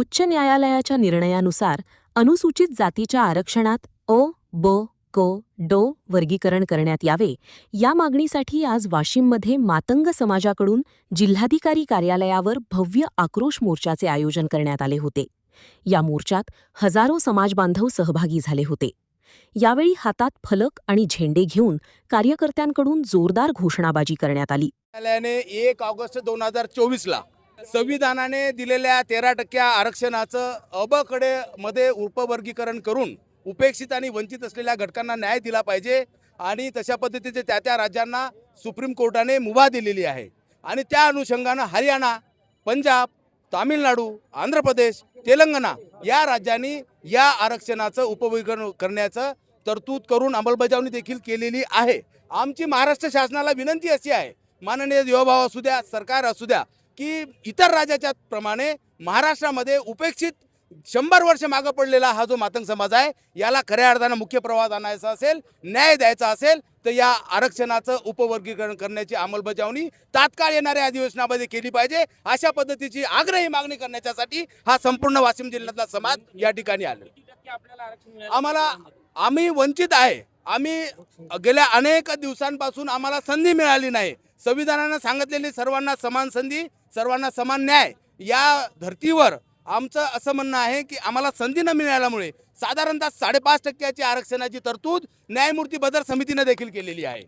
उच्च न्यायालयाच्या निर्णयानुसार अनुसूचित जातीच्या आरक्षणात अ, ब, क, ड वर्गीकरण करण्यात यावे या मागणीसाठी आज वाशिममध्ये मातंग समाजाकडून जिल्हाधिकारी कार्यालयावर भव्य आक्रोश मोर्चाचे आयोजन करण्यात आले होते. या मोर्चात हजारो समाजबांधव सहभागी झाले होते. यावेळी हातात फलक आणि झेंडे घेऊन कार्यकर्त्यांकडून जोरदार घोषणाबाजी करण्यात आली. न्यायालयाने 1 ऑगस्ट 2024ला संविधानाने दिलेल्या 13% आरक्षणाचं अबकडे मध्ये उपवर्गीकरण करून उपेक्षित आणि वंचित असलेल्या घटकांना न्याय दिला पाहिजे आणि तशा पद्धतीचे त्या राज्यांना सुप्रीम कोर्टाने मुभा दिलेली आहे. आणि त्या अनुषंगानं हरियाणा, पंजाब, तामिळनाडू, आंध्र प्रदेश, तेलंगणा या राज्यांनी या आरक्षणाचं उपवर्गीकरण करण्याचं तरतूद करून अंमलबजावणी देखील केलेली आहे. आमची महाराष्ट्र शासनाला विनंती अशी आहे, माननीय युवाभाव असू द्या, सरकार असू द्या, की इतर राज्याच्या प्रमाणे महाराष्ट्रामध्ये उपेक्षित 100 वर्ष मागे पडलेला हा जो मातंग समाज आहे याला खऱ्या अर्थानं मुख्य प्रवाहात आणायचा असेल, न्याय द्यायचा असेल तर या आरक्षणाचं उपवर्गीकरण करण्याची अंमलबजावणी तात्काळ येणाऱ्या अधिवेशनामध्ये केली पाहिजे. अशा पद्धतीची आग्रही मागणी करण्यासाठी हा संपूर्ण वाशिम जिल्ह्यातला समाज या ठिकाणी आलेला. आम्ही वंचित आहे. आम्ही गेल्या अनेक दिवसांपासून आम्हाला संधी मिळाली नाही. संविधानानं सांगितलेली सर्वांना समान संधी, सर्वांना समान न्याय या धर्तीवर आमचं असं म्हणणं आहे की आम्हाला संधी न मिळाल्यामुळे साधारणतः 5.5% आरक्षणाची तरतूद न्यायमूर्ती बदर समितीने देखील केलेली आहे.